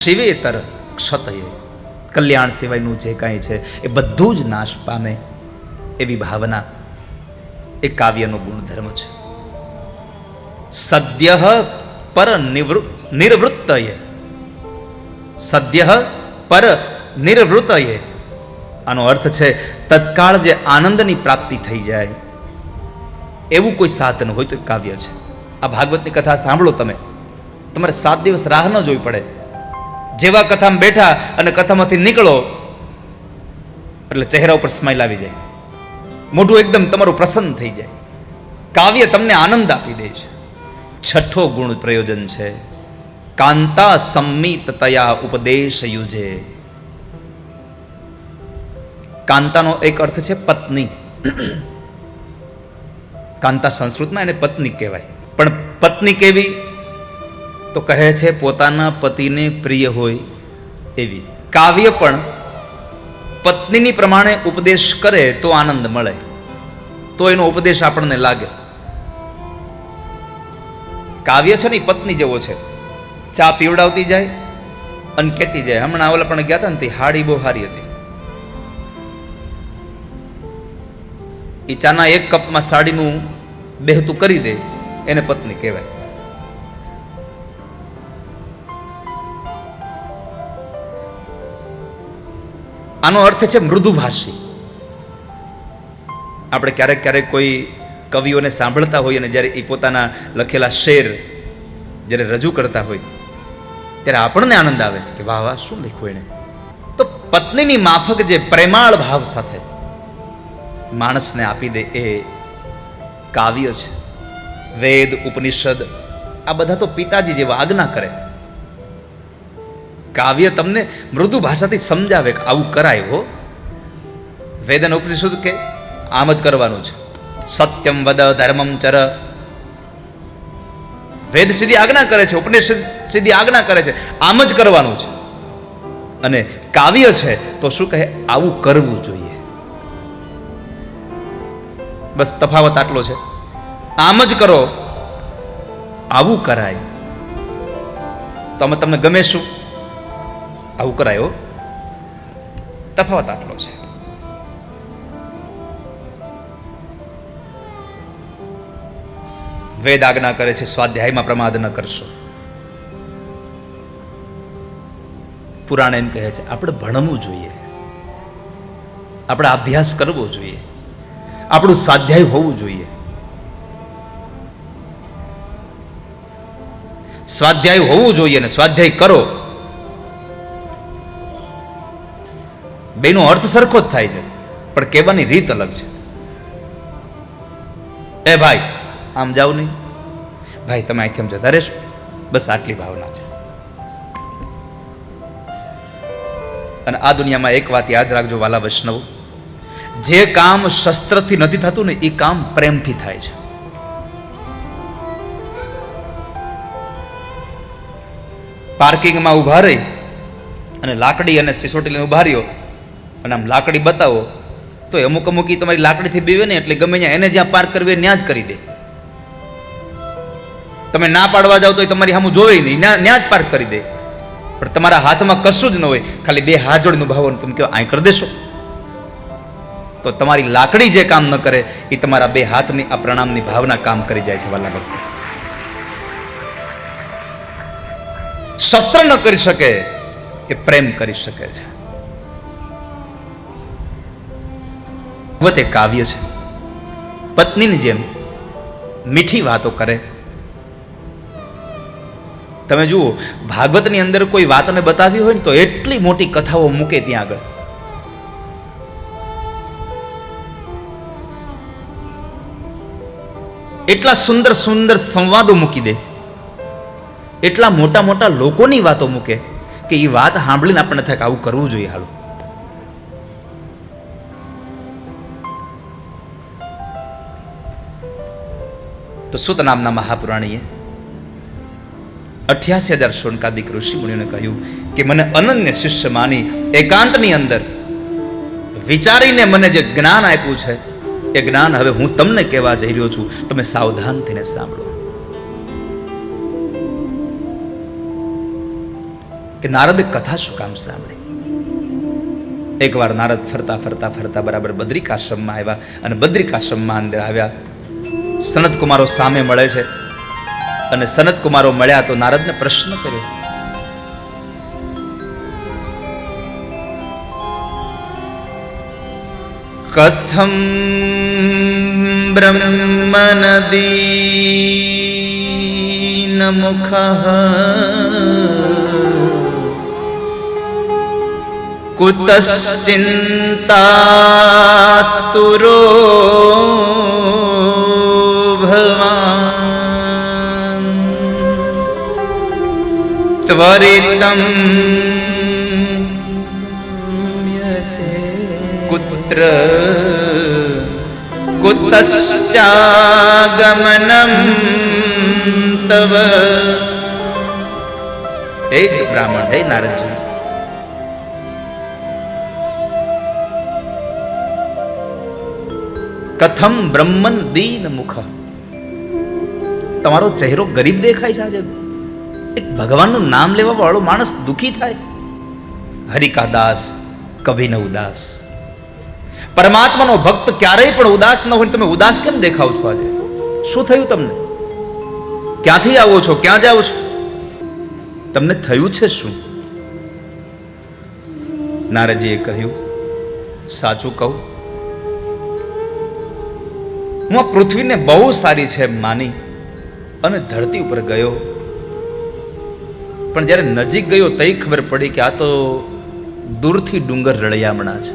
શિવેતર ક્ષતયે, કલ્યાણ સિવાયનું જે કાંઈ છે એ બધું જ નાશ પામે એવી ભાવના એ કાવ્યનો ગુણધર્મ છે. સદ્યઃ પર નિર્વૃત્તયે, સદ્યઃ પર નિર્વૃત્તયે, આનો અર્થ છે તત્કાળ જે આનંદની પ્રાપ્તિ થઈ જાય એવું કોઈ સાધન હોય તો કાવ્ય છે. આ ભાગવતની કથા સાંભળો તમે, તમારે 7 દિવસ રાહ ન જોવી પડે. જેવા કથામાં બેઠા અને કથામાંથી નીકળો એટલે ચહેરા ઉપર સ્માઇલ આવી જાય, મોઢું એકદમ તમારું પ્રસન્ન થઈ જાય. કાવ્ય તમને આનંદ આપી દે છે. છઠ્ઠો ગુણ પ્રયોજન છે કાંતા સંમિતતયા ઉપદેશ યુજે. કાંતાનો એક અર્થ છે પત્ની. કાંતા સંસ્કૃતમાં એને પત્ની કહેવાય, પણ પત્ની કેવી તો કહે છે પોતાના પતિને પ્રિય હોય એવી. કાવ્ય પણ પત્નીની પ્રમાણે ઉપદેશ કરે તો આનંદ મળે, તો એનો ઉપદેશ આપણને લાગે. કાવ્ય છે ને પત્ની જેવો છે, ચા પીવડાવતી જાય અને કહેતી જાય. હમણાં ઓલા પણ ગયા હતા ને, હાડી બહુ સારી હતી. એ ચાના એક કપમાં સાડીનું બેહતું કરી દે, એને પત્ની કહેવાય. આનો અર્થ છે મૃદુભાષી. આપણે ક્યારેક ક્યારેક કોઈ કવિઓને સાંભળતા હોઈએ અને જ્યારે એ પોતાના લખેલા શેર જ્યારે રજૂ કરતા હોય ત્યારે આપણને આનંદ આવે કે વાહ વાહ, શું લખ્યું એને. તો પત્નીની માફક જે પ્રેમાળ ભાવ સાથે માણસને આપી દે એ કાવ્ય છે. વેદ ઉપનિષદ આ બધા તો પિતાજી જેવા આજ્ઞા કરે. કાવ્ય તમને મૃદુ ભાષાથી સમજાવે કે આવું કરાય હો. વેદ અને ઉપનિષદ કે આમ જ કરવાનું છે. સત્યમ વદ ધર્મમ ચર. વેદ સીધી આજ્ઞા કરે છે, ઉપનિષદ સીધી આજ્ઞા કરે છે, આમ જ કરવાનું છે. અને કાવ્ય છે તો શું કહે, આવું કરવું જોઈએ. બસ તફાવત આટલો છે. આમ જ કરો, આવું કરાય. તો અમે તમને ગમે શું, આવું કરાયો. તફાવત આટલો છે. વેદ આજ્ઞા કરે છે સ્વાધ્યાયમાં પ્રમાદ ન કરશો. પુરાણ એમ કહે છે આપણે ભણવું જોઈએ, આપણે અભ્યાસ કરવો જોઈએ, આપણું સ્વાધ્યાય હોવું જોઈએ. સ્વાધ્યાય હોવું જોઈએ ને સ્વાધ્યાય કરો. બેનો અર્થ સરખો જ થાય છે, પણ કહેવાની રીત અલગ છે. એ ભાઈ આમ જાવ નહીં, ભાઈ તમે અહીંથી આમ જતા રહેશો, બસ આટલી ભાવના છે. અને આ દુનિયામાં એક વાત યાદ રાખજો વાલા વૈષ્ણવ, જે કામ શસ્ત્રથી નથી થતું ને એ કામ પ્રેમથી થાય છે. પાર્કિંગમાં ઉભા રહી અને લાકડી અને સિસોટી લઈને ઉભા રહ્યો અને આમ લાકડી બતાવો તો અમુક અમુક તમારી લાકડીથી બીવે ને એટલે ગમે ત્યાં એને જ્યાં પાર્ક કરવી ત્યાં જ કરી દે. તમે ના પાડવા જાવ તો તમારી સામું જોવે નહીં, ત્યાં જ પાર્ક કરી દે. પણ તમારા હાથમાં કશું જ ન હોય, ખાલી 2 હાથ જોડીને ભાવો તમે કહો અહીં કરી દેશો, તો તમારી લાકડી જે કામ ન કરે એ તમારા 2 હાથની આ પ્રણામની ભાવના કામ કરી જાય છે. વાલા ભક્તો, શસ્ત્ર ન કરી શકે એ પ્રેમ કરી શકે છે. એ કાવ્ય છે. પત્નીની જેમ મીઠી વાતો કરે. તમે જુઓ ભાગવતની અંદર કોઈ વાતને બતાવી હોય ને તો એટલી મોટી કથાઓ મૂકે ત્યાં આગળ. એટલા સુંદર સુંદર સંવાદો મૂકી દે, એટલા મોટા મોટા લોકોની વાતો મૂકે કે એ વાત સાંભળીને આપણને થાય કે આવું કરવું જોઈએ. હાલું તો સુત નામના મહાપુરાણીએ 88,000 શોનકાદિક ઋષિ મુનિઓને કહ્યું કે મને અનન્ય શિષ્ય માની એકાંતની અંદર વિચારીને મને જે જ્ઞાન આપ્યું છે એ જ્ઞાન હવે હું તમને કહેવા જઈ રહ્યો છું. તમે સાવધાન થઈને સાંભળો. કે નારદે કથા શું કામ સાંભળી. એકવાર નારદ ફરતા ફરતા ફરતા બરાબર બદ્રિકાશ્રમમાં આવ્યા અને બદ્રિકાશ્રમમાં અંદર આવ્યા. સનત કુમારો સામે મળે છે અને સનત કુમારો મળ્યા તો નારદને પ્રશ્ન કર્યો, કથમ બ્રહ્મનદીન મુખઃ કુતશ્ચિંતાતુરો ભવાન ત્વરિતં કુત્ર કુતશ્ચાગમનં તવ. એક બ્રાહ્મણ, હે નારદજી, કથમ બ્રહ્મન દીન મુખ, તમારો ચહેરો ગરીબ દેખાય છે આજે. એક ભગવાનનું નામ લેવા વાળો માણસ દુખી થાય. હરિકા દાસ કભી ન ઉદાસ. પરમાત્માનો ભક્ત ક્યારેય પણ ઉદાસ ન હોય. તમે ઉદાસ કેમ દેખાવ છો આજે? શું થયું તમને? ક્યાંથી આવો છો? ક્યાં જાઓ છો? તમને થયું છે શું? નારદજીએ કહ્યું, સાચું કહું, હું આ પૃથ્વીને બહુ સારી છે માની અને ધરતી ઉપર ગયો, પણ જ્યારે નજીક ગયો તઈ ખબર પડી કે આ તો દૂરથી ડુંગર રળિયામણા છે.